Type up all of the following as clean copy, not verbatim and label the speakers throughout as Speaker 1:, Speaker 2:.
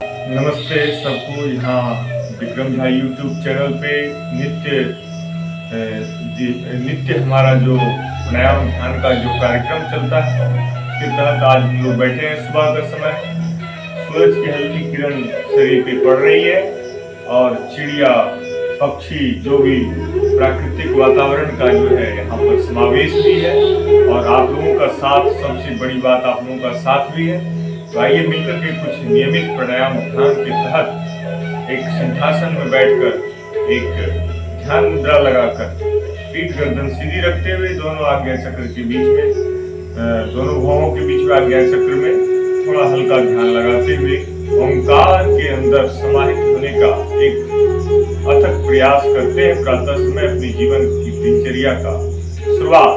Speaker 1: नमस्ते सबको। यहाँ विक्रम झा यूट्यूब चैनल पे नित्य हमारा जो प्राणायाम ध्यान का जो कार्यक्रम चलता है उसके तहत आज हम लोग बैठे हैं। सुबह का समय, सूरज की हल्की किरण शरीर पे पड़ रही है और चिड़िया पक्षी जो भी प्राकृतिक वातावरण का जो है यहाँ पर समावेश भी है और आप लोगों का साथ, सबसे बड़ी बात आप लोगों का साथ भी है। तो आइए मिलकर के कुछ नियमित प्राणायाम ध्यान के तहत एक सिंहासन में बैठकर एक ध्यान मुद्रा लगाकर पीठ गर्दन सीधी रखते हुए दोनों आज्ञा चक्र के बीच में, दोनों भुवों के बीच में आज्ञा चक्र में थोड़ा हल्का ध्यान लगाते हुए ओंकार के अंदर समाहित होने का एक अथक प्रयास करते हैं। प्रातः समय अपने जीवन की दिनचर्या का शुरुआत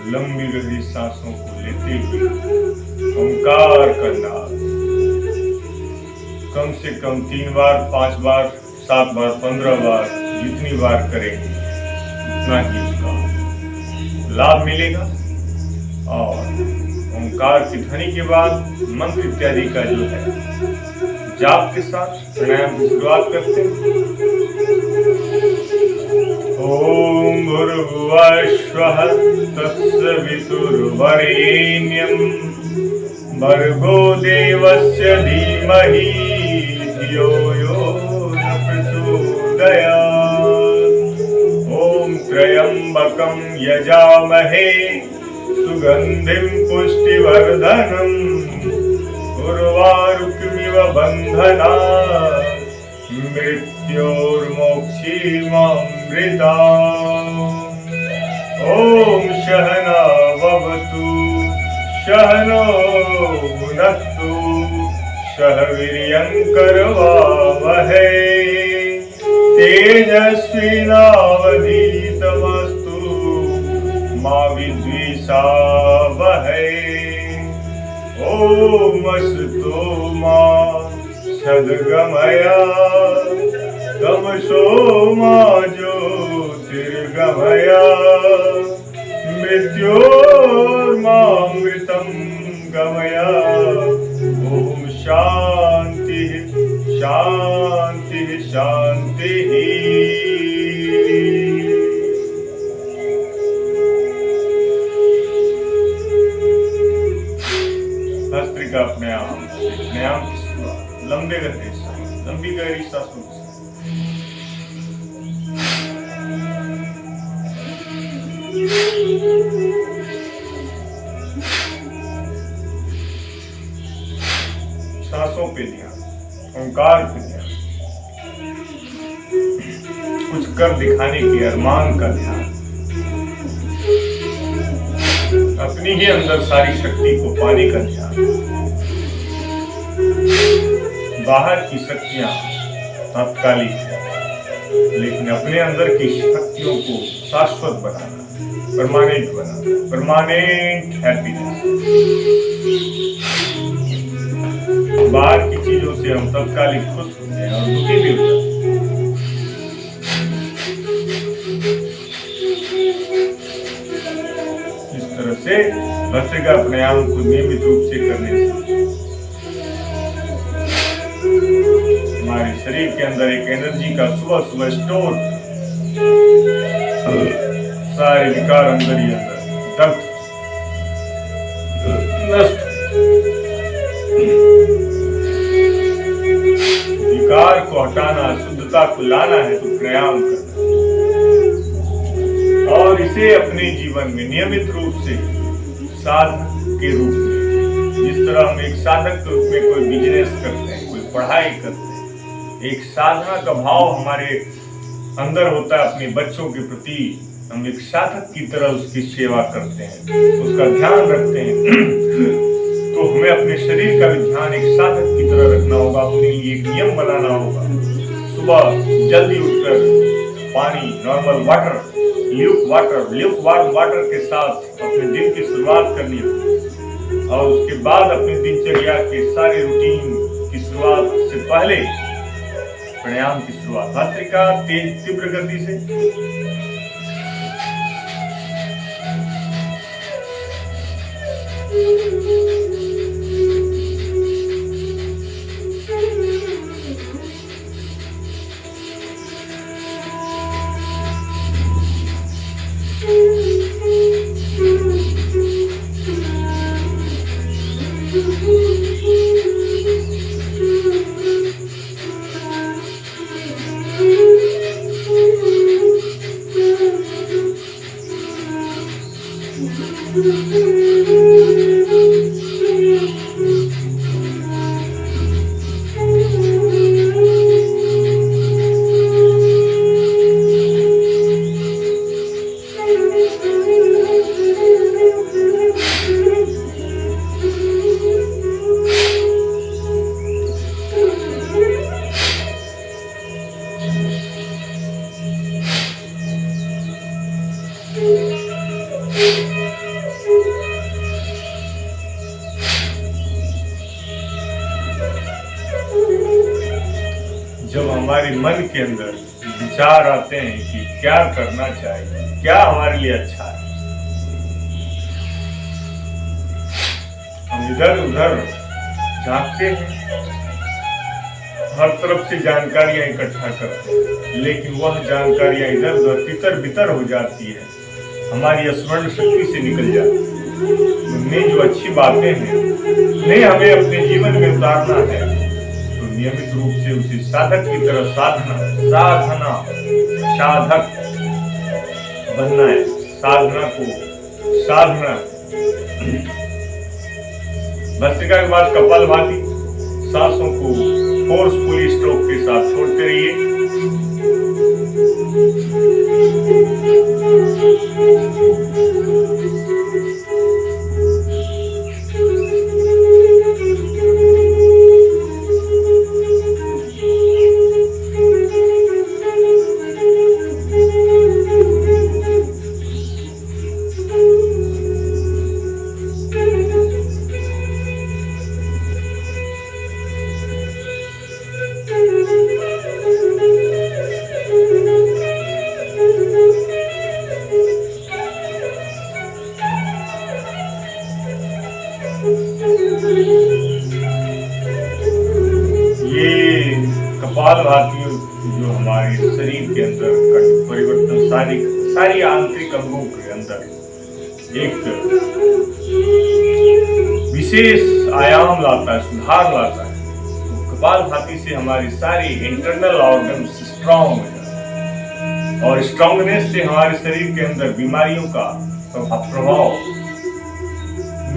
Speaker 1: लंबी गहरी सांसों को लेते हुए ओंकार का नाद कम से कम 3 बार, 5 बार, 7 बार, 15 बार, जितनी बार करेंगे उतना ही उसका लाभ मिलेगा। और ओंकार की ध्वनि के बाद मंत्र इत्यादि का जो है जाप के साथ प्राणायाम की शुरुआत करते हैं। ओम भूर्भुवः स्वः तत्सवितुर्वरेण्यं भर्गो देवस्य धीमहि धियो यो न प्रचोदयात्। ओम त्र्यंबकं यजामहे सुगंधिं पुष्टिवर्धनम् उर्वारुकमिव बन्धनात् मृत्योर्मोक्षीमामृता। ओम सहना भवतु सहनो भुनक्तु सह वीर्यं करवावहै तेजस्वी नावधीतमस्तु मा विद्विषावहै। ओम अस्तु मा सद्गमय तमसो मा ज्योतिर्गमय मृत्योर्मामृतं गमय। ओम शांति शांति शांति। भस्त्रिका प्राणायाम की शुरुआत लंबी गहरी सांसों से। सांसों पे ध्यान, ओंकार पे ध्यान, कुछ कर दिखाने के अरमान का ध्यान, अपनी ही अंदर सारी शक्ति को पाने का ध्यान। बाहर की शक्तियां तात्कालिक है, लेकिन अपने अंदर की शक्तियों को शाश्वत बनाना, परमानेंट बनाना, परमानेंट हैप्पीनेस। बाहर की चीजों से हम तात्कालिक खुश होते हैं और दुखी भी होते हैं। इस तरह से भस्त्रिका प्राणायाम को नियमित रूप से करने से हमारे शरीर के अंदर एक एनर्जी का सुबह सुबह स्टोर, सारे विकार अंदर ही अंदर दर्द नष्ट। विकार को हटाना, शुद्धता को लाना है तो प्राणायाम करना और इसे अपने जीवन में नियमित रूप से साधक के रूप में, जिस तरह हम एक साधक के रूप में कोई बिजनेस करते हैं, कोई पढ़ाई करते हैं, एक साधना का भाव हमारे अंदर होता है अपने बच्चों के प्रति हम एक साधक की तरह उसकी सेवा करते हैं, उसका ध्यान रखते हैं। तो हमें अपने शरीर का भी ध्यान एक साधक की तरह रखना होगा, अपने लिए एक नियम बनाना होगा। सुबह जल्दी उठकर पानी, normal water, Luke warm water के साथ अपने दिन की शुरुआत करनी होगी। और उसके बाद अपनी दिनचर्या के सारे रूटीन की शुरुआत से पहले प्राणायाम की शुरुआत भस्त्रिका तीव्र गति से। जब हमारे मन के अंदर विचार आते हैं कि क्या करना चाहिए, क्या हमारे लिए अच्छा है, हम इधर उधर झांकते हैं, हर तरफ से जानकारियां इकट्ठा करते हैं, लेकिन वह जानकारियां इधर उधर तितर बितर हो जाती है, हमारी स्मरण शक्ति से निकल जाती है। उनमें जो अच्छी बातें हैं उन्हें हमें अपने जीवन में उतारना है, नियमित रूप से उसे साधक की तरह साधक बनना है, साधना। भस्त्रिका के बाद कपालभाति, सांसों को फोर्सफुली स्ट्रोक के साथ छोड़ते रहिए। कपालभाति जो हमारे शरीर के अंदर का परिवर्तन सारी आंतरिक अंगों के अंदर एक विशेष आयाम लाता है, सुधार लाता है। तो कपालभाति से हमारी सारी इंटरनल ऑर्गन्स स्ट्रांग हो जाते हैं और स्ट्रांगनेस से हमारे शरीर के अंदर बीमारियों का प्रभाव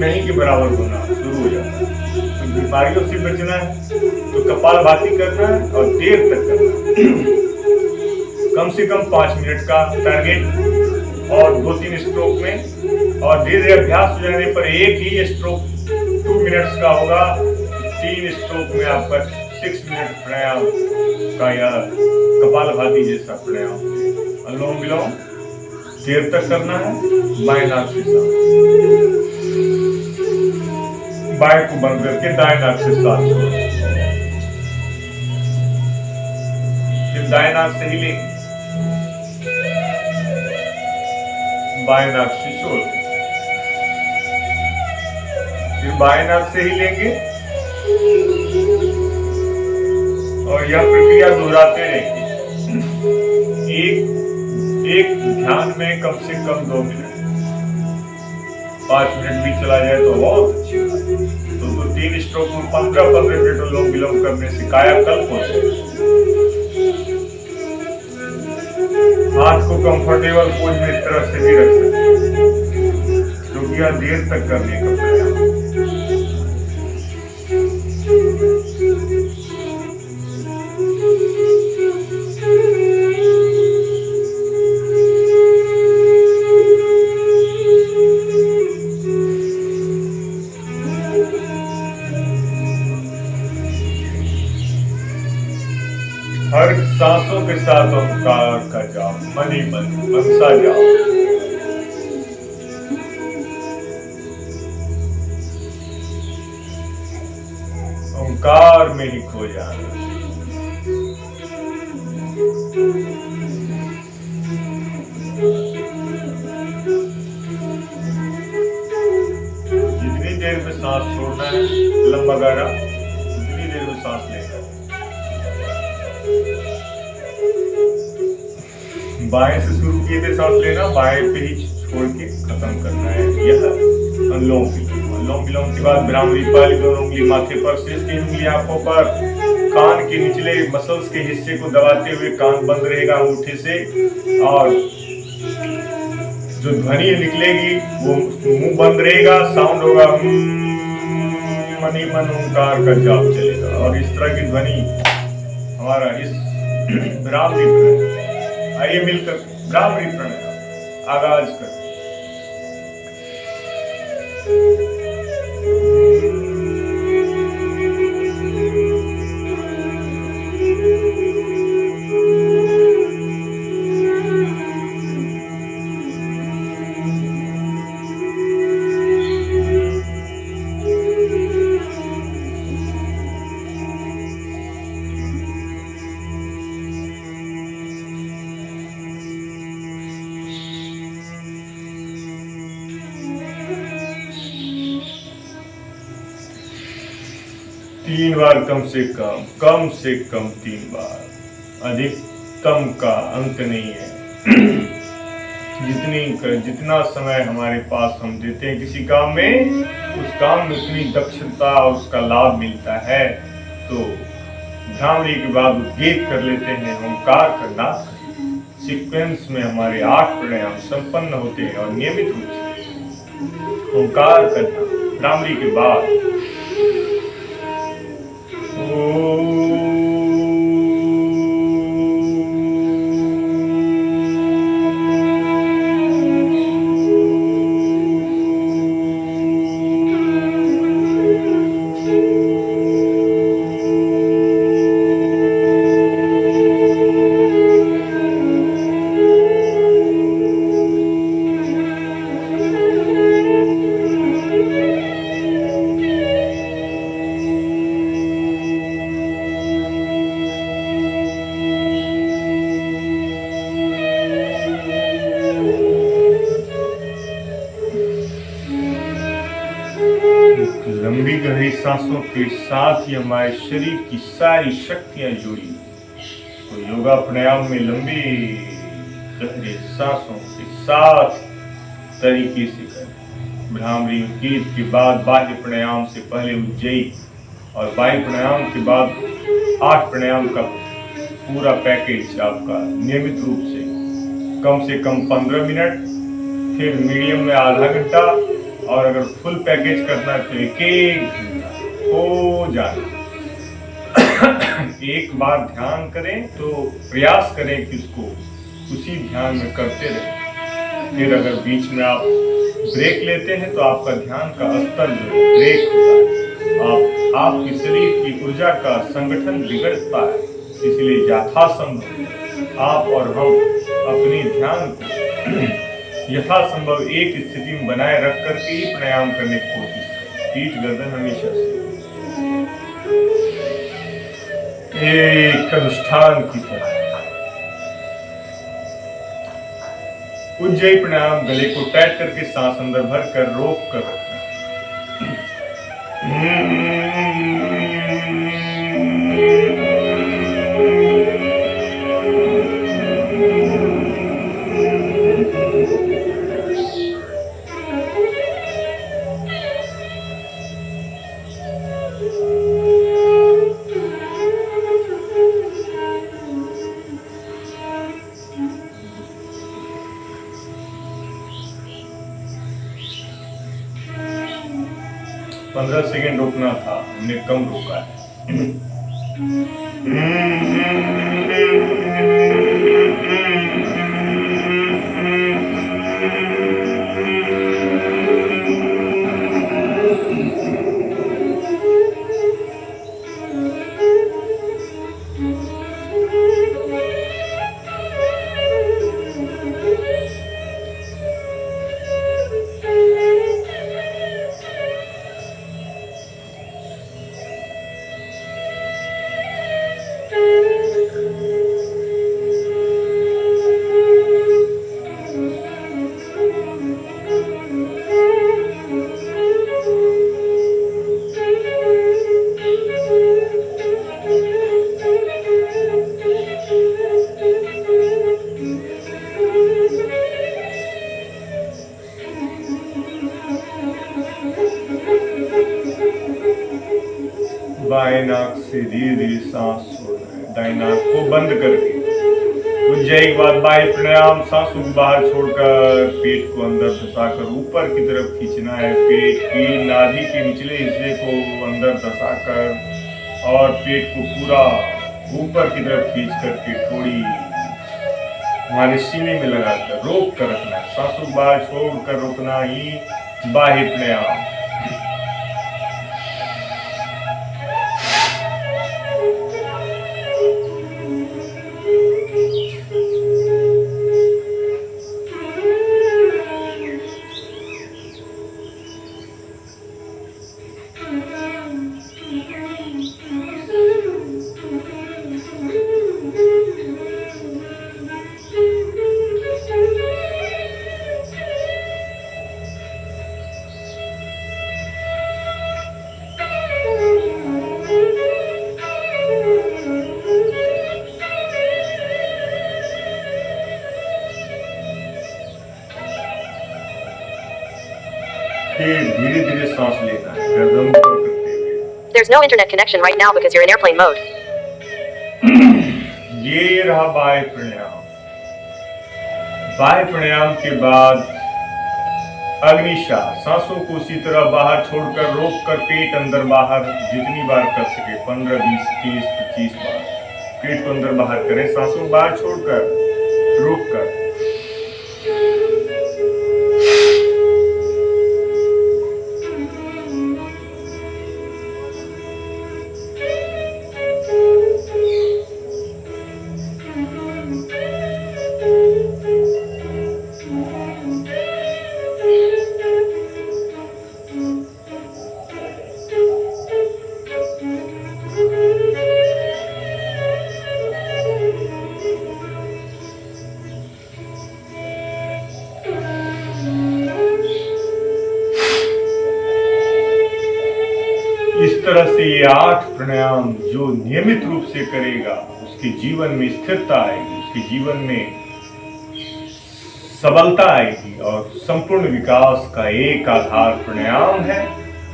Speaker 1: नहीं के बराबर होना शुरू हो जाता है। तो बीमारियों से बचना है तो कपालभाति करना है और देर तक करना है। कम से कम 5 मिनट का टारगेट और 2-3 स्ट्रोक में, और धीरे अभ्यास हो जाने पर एक ही स्ट्रोक 2 मिनट्स का होगा। 3 स्ट्रोक में आपका 6 मिनट प्राणायाम का या कपालभाति जैसा प्राणायाम, अनुलोम विलोम देर तक करना है। बाएं नाक से सांस, बाएं को बंद करके दाएं नाक से सांस छोड़ो, फिर दाएं नाक से ही लेंगे, बाएं नाक से छोड़, फिर बाएं नाक से ही लेंगे और यह प्रक्रिया दोहराते रहेंगे। एक ध्यान में कम से कम 2 मिनट, 5 मिनट भी चला जाए तो बहुत अच्छी बात है। तो 3 स्ट्रोक में 15-15 मिनट अनुलोम विलोम करने से कायाकल्प होता है। हाथ को कंफर्टेबल पोज में इस तरह से भी रख सकते हैं, क्योंकि यह देर तक करने का प्रयास। हर सांसों के साथ ओंकार का जाप, मन ही मन मनसा जाप। ओंकार में ही खो जाना। जितनी देर में सांस छोड़ना है लंबा गहरा, उतनी देर में सांस लेना है। बाएं से शुरू किए थे सांस लेना, बाएं पे ही छोड़ के खत्म करना है। यह अनुलोम विलोम। अनुलोम विलोम के बाद भ्रामरी, पहली दोनों उंगली माथे पर, शेष की उंगली आंखों पर, कान के निचले मसल्स के हिस्से को दबाते हुए कान बंद रहेगा अंगूठे से, और जो ध्वनि निकलेगी वो मुंह बंद रहेगा, साउंड होगा मनी मन ओंकार का जाप चलेगा। और इस तरह की ध्वनि हमारा इस भ्रामरी प्राणायाम। आइए मिलकर भ्रामरी प्राणायाम आगाज कर। तीन बार कम से कम 3 बार। अधिकतम का अंत नहीं है। जितना समय हमारे पास हम देते हैं किसी काम में, उस काम में उतनी दक्षता और उसका लाभ मिलता है। तो भ्रामरी के बाद उद्गीत कर लेते हैं, ओंकार का नाद। सीक्वेंस में हमारे 8 प्राणायाम संपन्न होते हैं और नियमित रूप से ओंकार का ध्यान भ्रामरी के बाद। लंबी गहरी सांसों के साथ ही हमारे शरीर की सारी शक्तियां जुड़ी। तो योगा प्राणायाम में लंबी गहरी सांसों के साथ तरीके से करें। भ्रामरी उद्गीत के बाद बाह्य प्राणायाम से पहले उज्जयी, और बाह्य प्राणायाम के बाद 8 प्राणायाम का पूरा पैकेज आपका नियमित रूप से कम 15 मिनट, फिर मीडियम में आधा घंटा, और अगर फुल पैकेज करना है तो 1 घंटा हो जाना। एक बार ध्यान करें तो प्रयास करें कि उसको उसी ध्यान में करते रहें। फिर अगर बीच में आप ब्रेक लेते हैं तो आपका ध्यान का स्तर ब्रेक होता है, आपके शरीर की ऊर्जा का संगठन बिगड़ता है। इसलिए यथासंभव आप और हम अपने ध्यान को यथासंभव एक स्थिति में बनाए रख करके ही प्राणायाम करने की कोशिश करें। पीठ गर्दन हमेशा से एक अनुष्ठान की तरह। उज्जयी प्राणायाम, गले को टाइट करके सांस अंदर भर कर रोक कर रखना। पंद्रह सेकेंड रोकना था, हमने कम रोका है। से धीरे धीरे सांस छोड़ना है, दाहिना आंख को बंद करके। ऊंचाई के बाद बाह्य प्राणायाम, सांसों को बाहर छोड़कर पेट को अंदर धंसाकर ऊपर की तरफ खींचना है। पेट की नाभि के निचले हिस्से को अंदर धंसाकर और पेट को पूरा ऊपर की तरफ खींच करके थोड़ी हमारे सीने में लगाकर रोक कर रखना है। सांसों को बाहर छोड़कर रोकना ही बाह्य प्राणायाम। धीरे धीरे सांस लेना है, गर्दन ऊपर करते हुए।
Speaker 2: There's no internet connection right now because you're in airplane mode.
Speaker 1: ये रहा बाह्य प्राणायाम। बाह्य प्राणायाम के बाद अग्निश्वास, सांसों को उसी तरह बाहर छोड़कर रोक कर पेट अंदर बाहर जितनी बार कर सके, 15, 20, 30, 25 बार पेट को अंदर बाहर करें, सांसों को बाहर छोड़कर रोक कर। इस तरह से ये 8 प्राणायाम जो नियमित रूप से करेगा उसके जीवन में स्थिरता आएगी, उसके जीवन में सबलता आएगी और संपूर्ण विकास का एक आधार प्राणायाम है।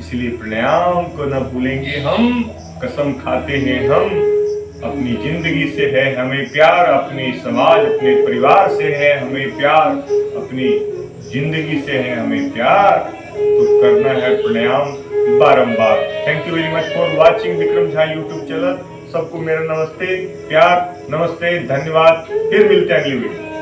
Speaker 1: इसलिए प्राणायाम को न भूलेंगे हम। कसम खाते हैं हम, अपनी जिंदगी से है हमें प्यार, अपने समाज अपने परिवार से है हमें प्यार, अपनी जिंदगी से है हमें प्यार, तो करना है प्राणायाम बारंबार। Thank you very much for watching Vikram Jha YouTube channel. सबको मेरा नमस्ते, प्यार, नमस्ते, धन्यवाद। फिर मिलते हैं अगली वीडियो।